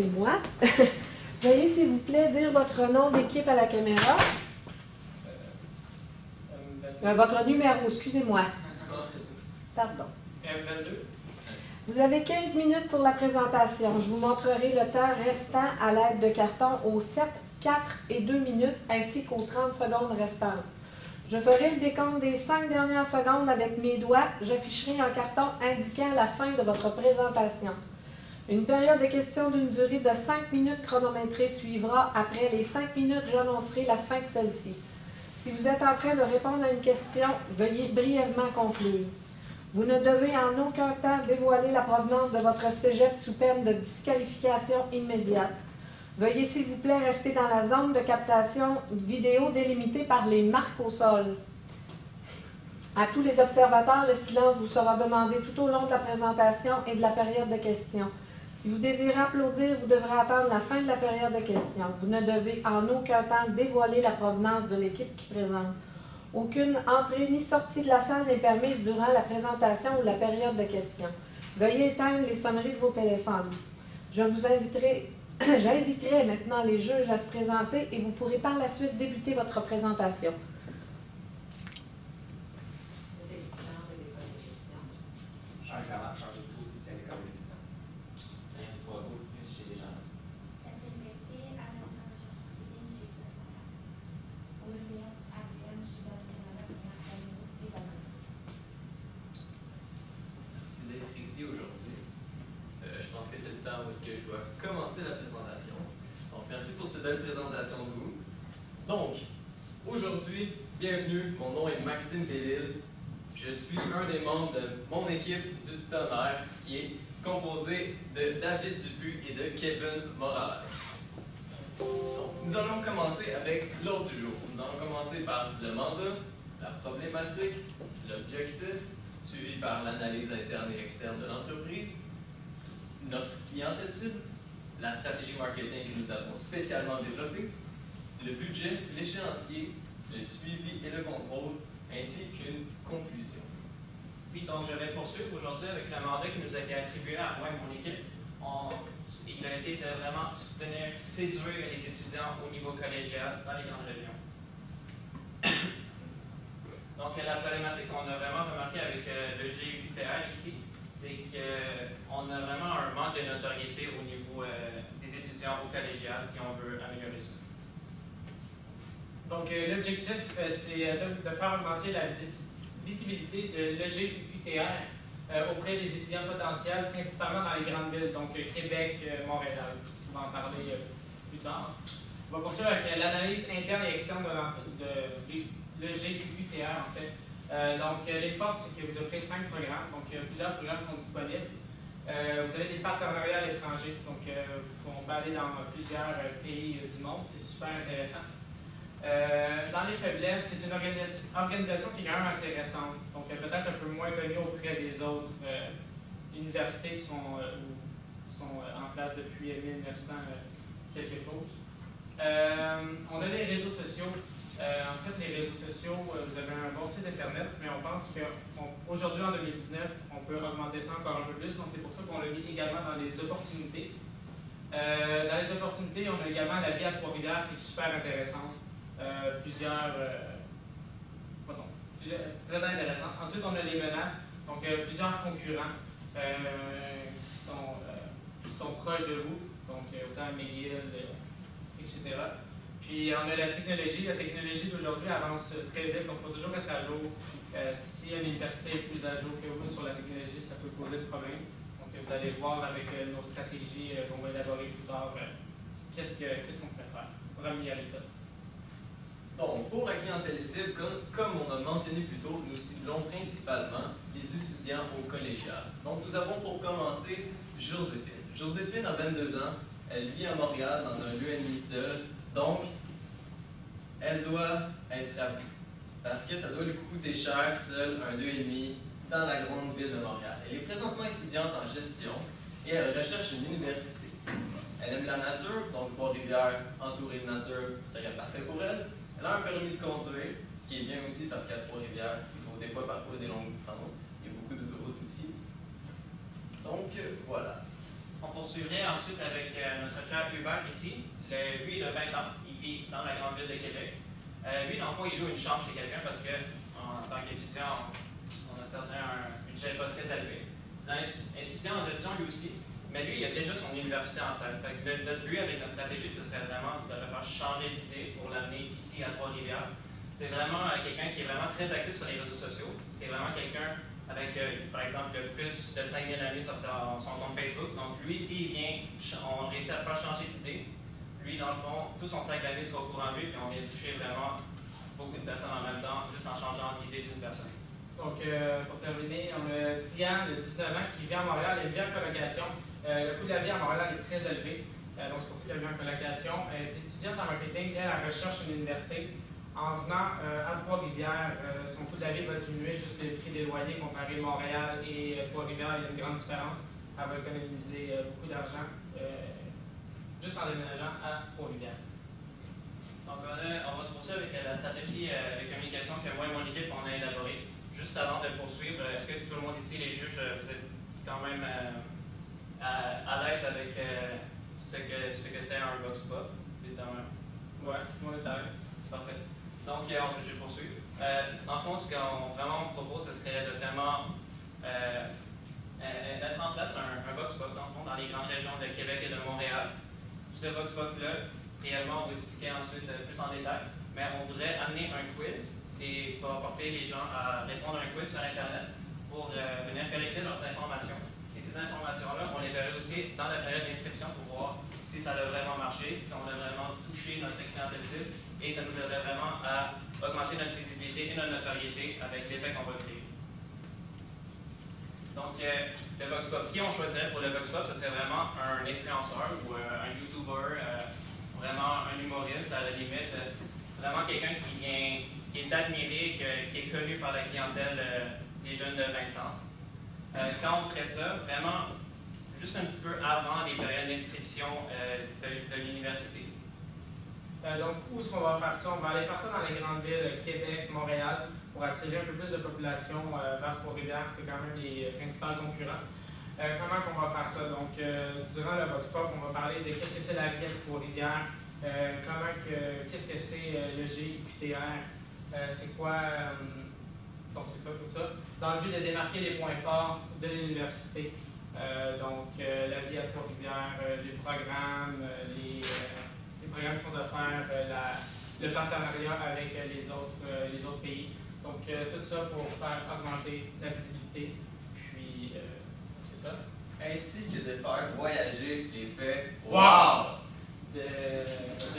c'est moi. Veuillez, s'il vous plaît, dire votre nom d'équipe à la caméra. Votre numéro, excusez-moi. Pardon. M22. Vous avez 15 minutes pour la présentation. Je vous montrerai le temps restant à l'aide de cartons aux 7, 4 et 2 minutes ainsi qu'aux 30 secondes restantes. Je ferai le décompte des 5 dernières secondes avec mes doigts. J'afficherai un carton indiquant la fin de votre présentation. Une période de questions d'une durée de 5 minutes chronométrée suivra. Après les 5 minutes, j'annoncerai la fin de celle-ci. Si vous êtes en train de répondre à une question, veuillez brièvement conclure. Vous ne devez en aucun temps dévoiler la provenance de votre cégep sous peine de disqualification immédiate. Veuillez s'il vous plaît rester dans la zone de captation vidéo délimitée par les marques au sol. À tous les observateurs, le silence vous sera demandé tout au long de la présentation et de la période de questions. Si vous désirez applaudir, vous devrez attendre la fin de la période de questions. Vous ne devez en aucun temps dévoiler la provenance de l'équipe qui présente. Aucune entrée ni sortie de la salle n'est permise durant la présentation ou la période de questions. Veuillez éteindre les sonneries de vos téléphones. J'inviterai maintenant les juges à se présenter et vous pourrez par la suite débuter votre présentation. Changer comment? Changer de tout, c'est l'école de question. Rien de trois mots, chez les gens. Merci d'être ici aujourd'hui. Je pense que c'est le temps où est-ce que je dois commencer la présentation. Donc, merci pour cette belle présentation de vous. Donc, aujourd'hui, bienvenue. Mon nom est Maxime Bellil. Je suis un des membres de mon équipe du Tonnerre, qui est composée de David Dupuis et de Kevin Morales. Donc, nous allons commencer avec l'ordre du jour. Nous allons commencer par le mandat, la problématique, l'objectif, suivi par l'analyse interne et externe de l'entreprise, notre clientèle cible, la stratégie marketing que nous avons spécialement développée, le budget, l'échéancier, le suivi et le contrôle, ainsi qu'une conclusion. Oui, donc je vais poursuivre aujourd'hui avec le mandat qui nous a été attribué à moi et mon équipe. Il a été de vraiment séduire les étudiants au niveau collégial dans les grandes régions. Donc la problématique qu'on a vraiment remarqué avec le GUQTR ici, c'est qu'on a vraiment un manque de notoriété au niveau des étudiants au collégial et on veut améliorer ça. Donc l'objectif, c'est de faire augmenter la visibilité de l'EGQTR auprès des étudiants potentiels, principalement dans les grandes villes, donc Québec, Montréal. On va en parler plus tard. On va poursuivre avec l'analyse interne et externe de l'EGQTR, en fait. Donc, les forces, c'est que vous offrez 5 programmes, donc plusieurs programmes sont disponibles. Vous avez des partenariats à l'étranger, donc on peut aller dans plusieurs pays du monde, c'est super intéressant. Dans les faiblesses, c'est une organisation qui est quand même assez récente, donc peut-être un peu moins connue auprès des autres universités qui sont en place depuis 1900 quelque chose. On a les réseaux sociaux. En fait, les réseaux sociaux, vous avez un bon site internet, mais on pense qu'aujourd'hui, en 2019, on peut augmenter ça encore un peu plus, donc c'est pour ça qu'on l'a mis également dans les opportunités. Dans les opportunités, on a également la vie à Trois-Rivières qui est super intéressante. Très intéressant. Ensuite, on a les menaces, donc plusieurs concurrents qui sont proches de vous, donc autant McGill, etc. Puis on a la technologie. La technologie d'aujourd'hui avance très vite, donc il faut toujours être à jour. Si une université est plus à jour que vous sur la technologie, ça peut poser des problèmes. Donc vous allez voir avec nos stratégies qu'on va élaborer plus tard, qu'est-ce qu'on peut faire pour améliorer ça. Donc, pour la clientèle cible, comme on a mentionné plus tôt, nous ciblons principalement les étudiants au collégial. Donc, nous avons pour commencer Joséphine. Joséphine a 22 ans, elle vit à Montréal dans un 2,5 seul, donc elle doit être apprise. Parce que ça doit lui coûter cher, seul, un 2,5 dans la grande ville de Montréal. Elle est présentement étudiante en gestion et elle recherche une université. Elle aime la nature, donc Trois-Rivières entourée de nature serait parfait pour elle. Elle a un permis de conduire, ce qui est bien aussi parce qu'à Trois-Rivières, il faut des fois parfois des longues distances. Il y a beaucoup d'autoroutes aussi. Donc, voilà. On poursuivrait ensuite avec notre cher Hubert ici. Lui, il a 20 ans, il vit dans la grande ville de Québec. Lui, dans le fond, il loue une chambre chez quelqu'un parce qu'en tant qu'étudiant, on a un budget pas très élevé. C'est un étudiant en gestion lui aussi, mais lui, il a déjà son université en tête. Fait que notre but avec notre stratégie, ce serait vraiment de le faire changer d'idée pour l'amener ici à Trois-Rivières. C'est vraiment quelqu'un qui est vraiment très actif sur les réseaux sociaux. C'est vraiment quelqu'un avec, par exemple, plus de 5000 amis sur son compte Facebook. Donc, lui, s'il vient, on réussit à le faire changer d'idée. Lui, dans le fond, tout son cercle d'amis sera au courant de lui, puis on vient toucher vraiment beaucoup de personnes en même temps, juste en changeant l'idée d'une personne. Donc, pour terminer, on a Diane, de 19 ans, qui vit à Montréal. Elle vit en colocation. Le coût de la vie à Montréal est très élevé. Donc, c'est pour ça qu'elle vit en colocation. Elle est étudiante en marketing. Elle recherche une université. En venant à Trois-Rivières, son coût de la vie va diminuer, juste le prix des loyers comparé à Montréal et Trois-Rivières, il y a une grande différence. Elle va économiser beaucoup d'argent juste en déménageant à Trois-Rivières. Donc, on va se poursuivre avec la stratégie de communication que moi et mon équipe on a élaborée. Juste avant de poursuivre, est-ce que tout le monde ici, les juges, vous êtes quand même à l'aise avec ce que c'est un vox pop, évidemment? Ouais, on est à l'aise. Parfait. Donc, je vais poursuivre. En fond, ce qu'on vraiment propose, ce serait de vraiment mettre en place un vox pop dans les grandes régions de Québec et de Montréal. Ce vox pop-là, réellement, on va expliquer ensuite plus en détail, mais on voudrait amener un quiz et porter les gens à répondre à un quiz sur Internet pour venir collecter leurs informations. Et ces informations-là, on les verrait aussi dans la période d'inscription pour voir si ça a vraiment marché, si on a vraiment touché notre clientèle cible, et ça nous aiderait vraiment à augmenter notre visibilité et notre notoriété avec l'effet qu'on va créer. Donc, le Vox Pop, qui on choisirait pour le Vox Pop, ce serait vraiment un influenceur ou un YouTuber, vraiment un humoriste à la limite, vraiment quelqu'un qui est admiré, qui est connu par la clientèle des jeunes de 20 ans. Quand on ferait ça, vraiment juste un petit peu avant les périodes d'inscription de l'université. Donc, où est-ce qu'on va faire ça? On va aller faire ça dans les grandes villes, Québec, Montréal, pour attirer un peu plus de population vers Trois-Rivières. C'est quand même les principaux concurrents. Comment on va faire ça? Donc, durant le Vox Pop, on va parler de qu'est-ce que c'est la vie à Trois-Rivières, qu'est-ce que c'est le GIQTR, c'est quoi, donc c'est ça, tout ça, dans le but de démarquer les points forts de l'université. La vie à Trois-Rivières, les programmes, les programmes qui sont offerts, le partenariat avec les autres pays. Donc, tout ça pour faire augmenter la visibilité. Puis, c'est ça. Ainsi que de faire voyager les faits. Wow! De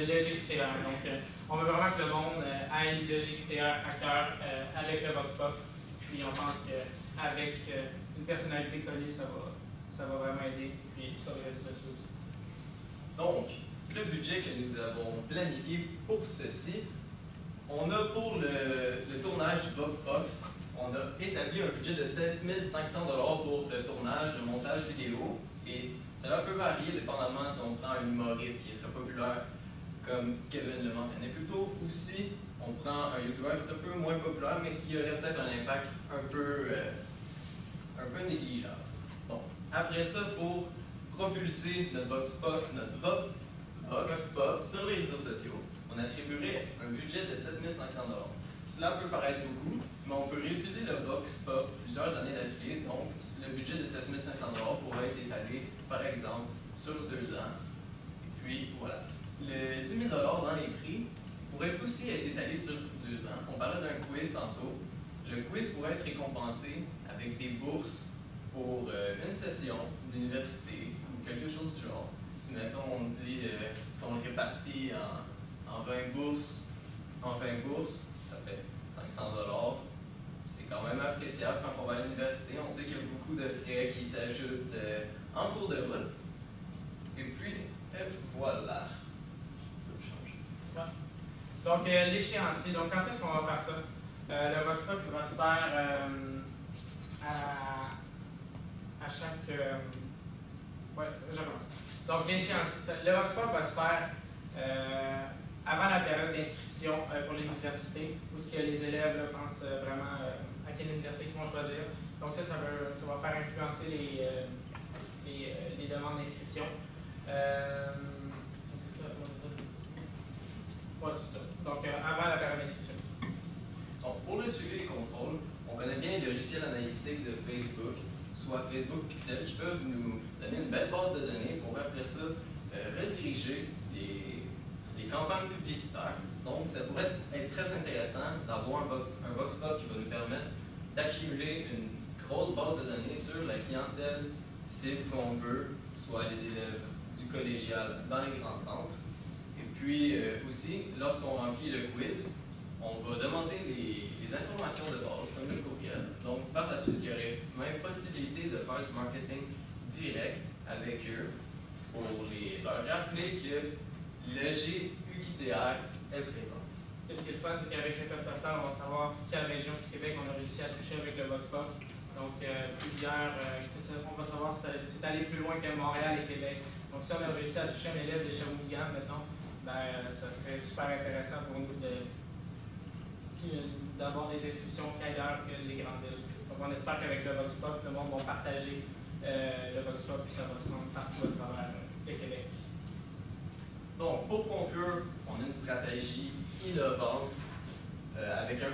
l'EGQTR. Donc, on veut vraiment que le monde aille l'EGQTR à cœur avec le Vox Pop. Puis, on pense qu'avec une personnalité collée, ça va vraiment aider. Puis, sur les réseaux sociaux aussi. Donc, le budget que nous avons planifié pour ceci, on a pour le tournage du Box, on a établi un budget de 7 500 $ pour le tournage, le montage vidéo, et cela peut varier dépendamment si on prend un humoriste qui est très populaire, comme Kevin le mentionnait plus tôt, ou si on prend un YouTuber qui est un peu moins populaire, mais qui aurait peut-être un impact un peu négligeable. Donc, après ça, pour propulser notre Vox Pop sur les réseaux sociaux, on attribuerait un budget de 7 500 $. Cela peut paraître beaucoup, mais on peut réutiliser le Vox Pop plusieurs années d'affilée, donc le budget de 7 500 $ pourrait être étalé, par exemple, sur 2 ans. Et puis, voilà. Le 10 000 $ dans les prix pourrait aussi être étalé sur 2 ans. On parlait d'un quiz tantôt. Le quiz pourrait être récompensé avec des bourses pour une session d'université ou quelque chose du genre. Si maintenant on dit qu'on le répartit en 20 bourses, ça fait 500 $. C'est quand même appréciable quand on va à l'université. On sait qu'il y a beaucoup de frais qui s'ajoutent en cours de route. Et puis, voilà. Je change. Ouais. Donc, l'échéancier. Donc, quand est-ce qu'on va faire ça? Le Vox Pop va se faire à chaque... ouais, je commence. Donc, l'échéancier. Le Vox Pop va se faire avant la période d'inscription pour l'université, où ce que les élèves là, pensent vraiment à quelle université ils vont choisir. Donc, ça va faire influencer les demandes d'inscription. Ouais, c'est ça. Donc, avant la période d'inscription. Donc, pour le suivi et contrôle, on connaît bien les logiciels analytiques de Facebook, soit Facebook Pixel, qui peuvent nous donner une belle base de données pour après ça rediriger les campagnes publicitaires. Donc, ça pourrait être très intéressant d'avoir un VoxPop qui va nous permettre d'accumuler une grosse base de données sur la clientèle cible qu'on veut, soit les élèves du collégial dans les grands centres. Et puis aussi, lorsqu'on remplit le quiz, on va demander les informations de base, comme le courriel. Donc, par la suite, il y aurait même possibilité de faire du marketing direct avec eux pour leur rappeler que le GUQTR est présent. Ce qui est le fun, c'est qu'avec le code postal, on va savoir quelle région du Québec on a réussi à toucher avec le VoxPop. Donc, plusieurs, on va savoir si c'est allé plus loin que Montréal et Québec. Donc, si on a réussi à toucher un élève de Shawinigan, mettons, ben, ça serait super intéressant pour nous d'avoir des inscriptions qu'ailleurs que les grandes villes. Donc, on espère qu'avec le VoxPop, le monde va partager le VoxPop, puis ça va se rendre partout à travers le Québec. Donc, pour conclure, on a une stratégie innovante avec un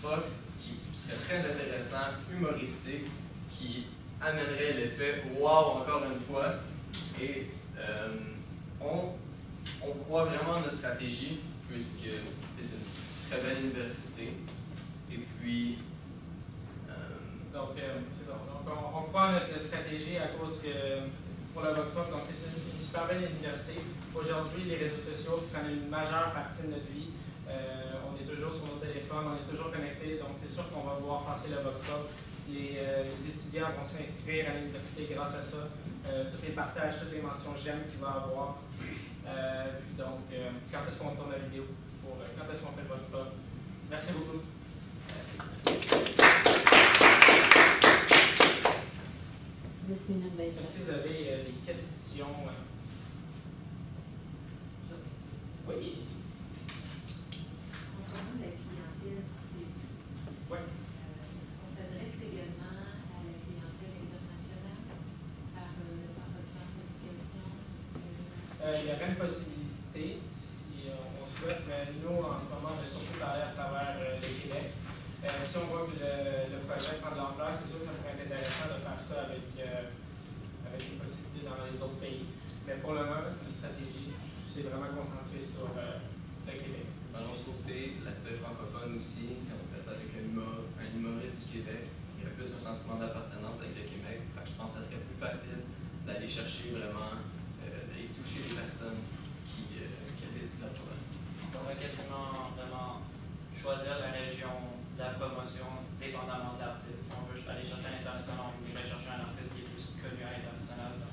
Vox qui serait très intéressant, humoristique, ce qui amènerait l'effet « wow » encore une fois. Et on croit vraiment en notre stratégie puisque c'est une très belle université. Et puis, donc, c'est ça. Donc, on croit en notre stratégie à cause que, pour le VoxPop, donc c'est une super belle université. Aujourd'hui, les réseaux sociaux prennent une majeure partie de notre vie. On est toujours sur nos téléphones, on est toujours connectés, donc c'est sûr qu'on va voir passer le VoxPop. Les étudiants vont s'inscrire à l'université grâce à ça. Tous les partages, toutes les mentions j'aime qu'il va avoir. Puis donc, quand est-ce qu'on tourne la vidéo? Quand est-ce qu'on fait le VoxPop? Merci beaucoup. 10 minutes, Est-ce que vous avez des questions? Oui. Concernant la clientèle cible, Oui. est-ce qu'on s'adresse également à la clientèle internationale par votre plan de communication? Il y aurait une possibilité, si on souhaite, mais nous, en ce moment, on a surtout parlé à travers le Québec. Si on voit que le projet prend de l'ampleur, c'est sûr que ça pourrait être intéressant de faire ça avec des possibilités dans les autres pays. Mais pour le moment, notre stratégie, c'est vraiment concentré sur le Québec. de l'autre côté, l'aspect francophone aussi, si on fait ça avec un humoriste du Québec, il y aurait plus un sentiment d'appartenance avec le Québec. Fait que je pense que ça serait plus facile d'aller chercher vraiment, d'aller toucher les personnes qui habitent la province. On va quasiment vraiment choisir la région de la promotion dépendamment de l'artiste. Si on veut aller chercher à l'international, on irait chercher un artiste qui est plus connu à l'international. Là,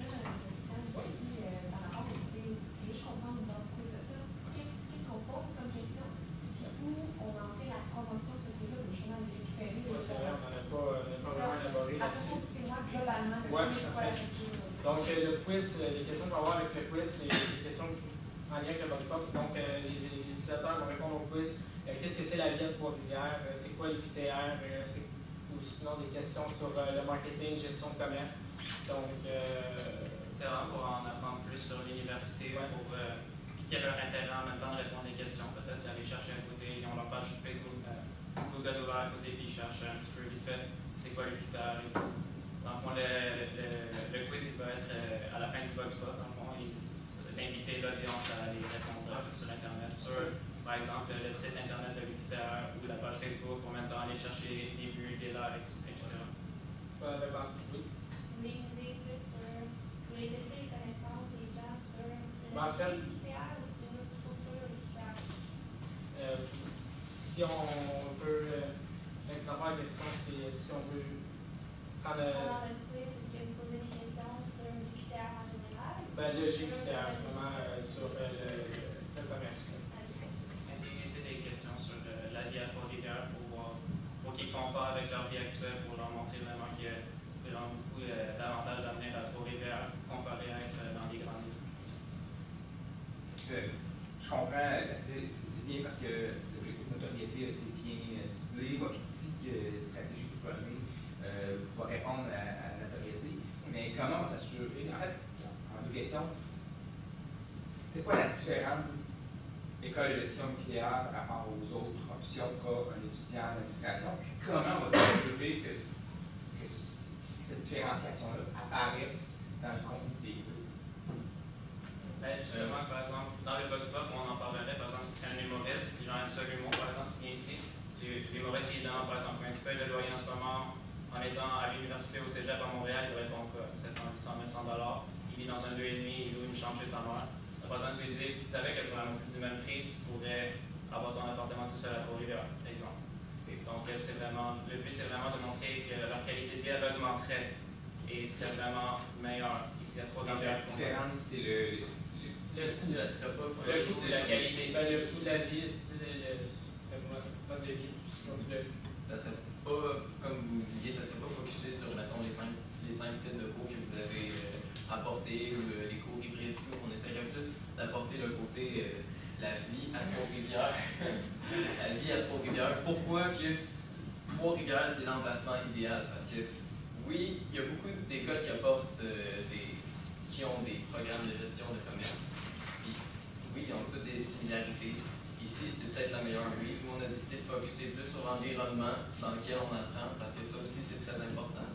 j'avais une question aussi par rapport au quiz. Je veux juste comprendre dans ce quiz. Qu'est-ce qu'on pose comme question? Puis où on en fait la promotion de ce quiz-là, le journal de récupérer? C'est vrai, on n'en a pas vraiment élaboré là-dessus. Approfondissez-moi globalement. Ouais, c'est quoi la question? Donc, le quiz, les questions qu'on va avoir avec le quiz, c'est des questions en lien avec le VoxPop. Donc, les utilisateurs vont répondre au quiz. Qu'est-ce que c'est la vie à Trois-Rivières? C'est quoi l'UQTR? Ou sinon des questions sur le marketing, gestion de commerce. Donc, C'est vraiment pour en apprendre plus sur l'université, pour piquer leur intérêt en même temps de répondre des questions. Peut-être aller chercher un côté, ils ont leur page Facebook, Google ouvert à côté, puis ils cherchent un petit peu vite fait c'est quoi l'UQTR et tout. Dans le fond, le quiz il va être à la fin du VoxPop. Dans le fond, d'inviter l'audience à aller répondre sur Internet, sur, par exemple, le site Internet de l'UQTR ou la page Facebook, en même temps aller chercher des vues, des likes, etc. pas de penser, oui. Mais vous êtes plus sur. Vous voulez tester les connaissances des gens sur En fait, l'UQTR ou sur l'UQTR? Si on veut, la première question, c'est si on veut prendre Pendant votre quiz, est-ce que vous posez des questions sur l'UQTR en général? le GQTR, vraiment sur le commerce. Ainsi que c'est des questions sur la vie à Trois-Rivières pour qu'ils comparent avec leur vie actuelle, pour leur montrer vraiment qu'il y a vraiment beaucoup d'avantages d'avenir à Trois-Rivières comparé à être dans les grandes villes. Je comprends, c'est bien parce que l'objectif de notoriété a été bien ciblé, votre outil stratégique déployé va répondre à la notoriété. Mais comment on va s'assurer? En fait, en deux questions, c'est quoi la différence école de gestion immobilière par rapport aux autres options qu'a un étudiant d'administration? Puis comment on va s'assurer que cette différenciation-là apparaisse dans le contenu des quiz? Ben, justement, par exemple, dans le box pop, on en parlerait, par exemple, si c'est un humoriste, les gens aiment ça l'humour, par exemple, tu viens ici, l'humoriste, il est dans, par exemple, un petit peu de loyer en ce moment, en étant à l'université au Cégep à Montréal, il aurait donc 700, 800, 900 $. Il vit dans un 2,5, il loue une chambre chez sa mère. Par exemple, tu lui disais, tu savais que pour la moitié du même prix, tu pourrais avoir ton appartement tout seul à Trois-Rivières, par exemple. Donc, c'est vraiment, le but, c'est vraiment de montrer que leur qualité de vie elle augmenterait et serait vraiment meilleure ici à Trois-Rivières. La différence, c'est le coût, c'est la qualité. Le coût de la vie, c'est le mode de vie, comme tu l'as vu. Ça serait pas, comme vous disiez, ça serait pas focusé sur, mettons, les cinq types de cours que vous avez apportés ou les cours hybrides. On essaierait plus d'apporter le côté la vie à Trois-Rivières. La vie à Trois-Rivières. Pourquoi que Trois-Rivières, c'est l'emplacement idéal? Parce que, oui, il y a beaucoup d'écoles qui apportent qui ont des programmes de gestion de commerce. Puis, oui, ils ont toutes des similarités. Ici, c'est peut-être la meilleure, oui. Nous, on a décidé de focuser plus sur l'environnement dans lequel on apprend, parce que ça aussi, c'est très important.